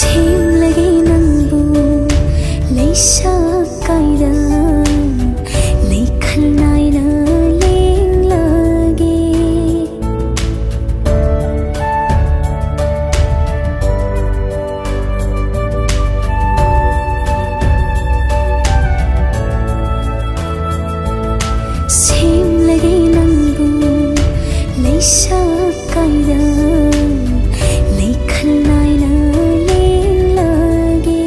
ꯁꯦꯝꯂꯒꯦ ꯅꯪꯕꯨ ꯂꯩꯁꯥ ꯀꯥꯏꯗ ꯂꯩꯈꯜ ꯅꯥꯏꯅ ꯂꯦꯡꯂꯒꯦ ꯁꯦꯝꯂꯒꯦ ꯅꯪꯕꯨ ꯂꯩꯁꯥ ꯀꯥꯏꯗ ꯂꯩꯈꯜ ꯅꯥꯏꯅ ꯂꯦꯡꯂꯒꯦ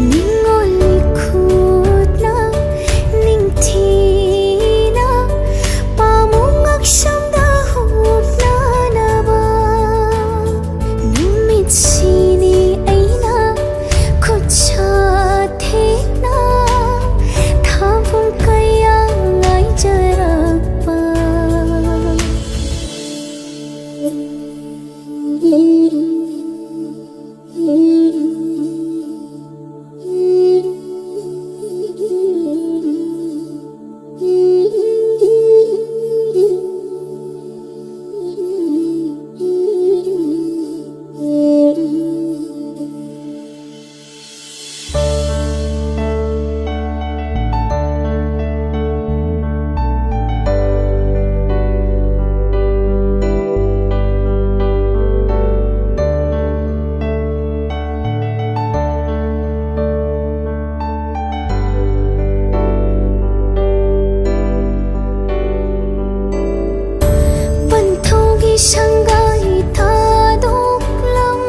ꯅꯤꯡꯉꯣꯜ ꯈꯨꯠꯅ ꯅꯤꯡꯊꯤꯅ ꯄꯥꯃꯨꯡ ꯉꯛꯁꯝꯗ ꯍꯨꯛꯅꯅꯕ ꯅꯨꯃꯤꯠꯁꯤꯅꯤ ꯑꯩꯅ ꯈꯨꯠꯁꯥ ꯊꯦꯛꯅ ꯊꯥꯕꯨꯡ ꯀꯌꯥ ꯉꯥꯏꯖꯔꯛꯄ ꯁꯪꯒꯥꯏ ꯊꯥꯗꯣꯛꯂꯝ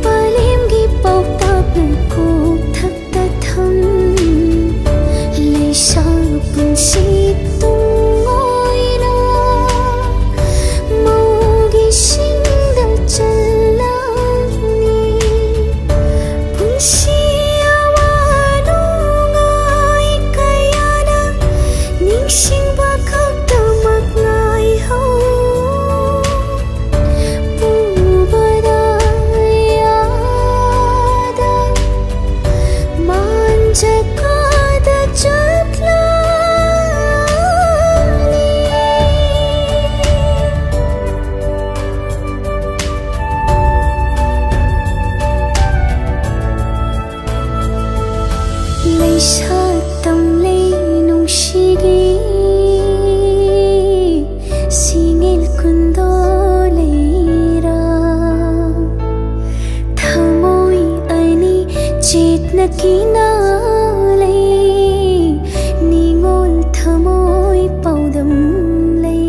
ꯄꯂꯦꯝꯒꯤ ꯄꯥꯎꯇꯥꯛꯅ ꯀꯣꯛꯊꯛꯇ ꯊꯝ ꯂꯩꯁꯥ ꯄꯨꯟꯁꯤ ꯇꯨꯡ ꯑꯣꯏꯅ ꯃꯧꯒꯤ ꯁꯤꯡꯗ ꯆꯜꯂꯅꯤ ꯄꯨꯟꯁꯤ ꯑꯋꯥ ꯅꯨꯡꯉꯥꯏ ꯀꯌꯥꯅ ꯅꯤꯡꯁꯤꯡꯕ ꯈꯛꯇꯃꯛ ꯉꯥꯏꯍꯧ ꯄꯨꯕꯗ ꯌꯥꯗ ꯃꯥꯟꯖꯀꯥꯗ ꯆꯠꯂꯅꯤ ꯂꯩꯁꯥ ꯇꯝꯂꯩ ꯅꯨꯡꯁꯤꯒꯤ ꯁꯤꯡꯏꯜ ꯀꯨꯟꯗꯣꯂꯩꯔꯥꯡ ꯊꯃꯣꯏ ꯑꯅꯤ ꯆꯦꯠꯅ ꯀꯤꯅꯂꯩ ꯅꯤꯡꯉꯣꯜ ꯊꯃꯣꯏ ꯄꯥꯎꯗꯝ ꯂꯩ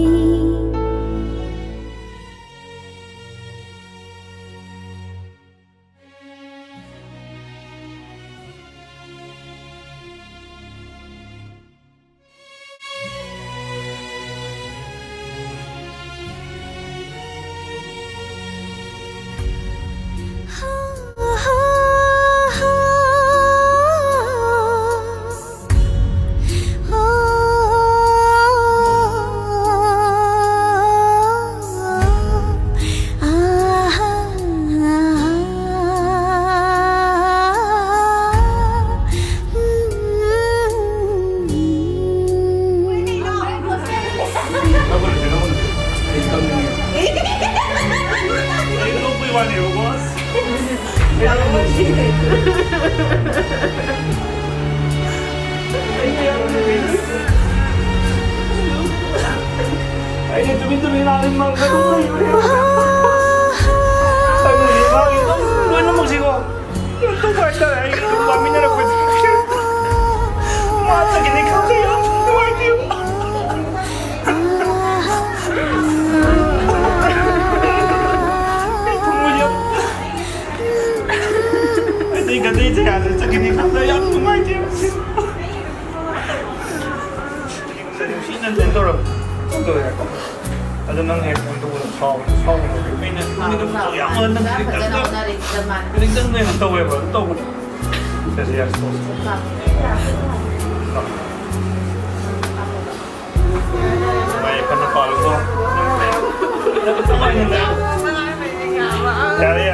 Ay, tuloy-tuloy natin mga katulay. Ay, bakit ito? Ano mo sigo? Ito ba ito? Ay, ito kami na nagpwede. Mata, ginikaw kayo. Huwag kayo. Ay, pumuyak. Ay, di ka dito yan. Sa ginikaw kayo. Huwag kayo. Sinan din ito, Rob. Ito ya. Ano nang aircon to walang sound. May na yan nang pinigdan na yung tawa ba? Ito. Kasi yes po. May panapalo ko. Kaya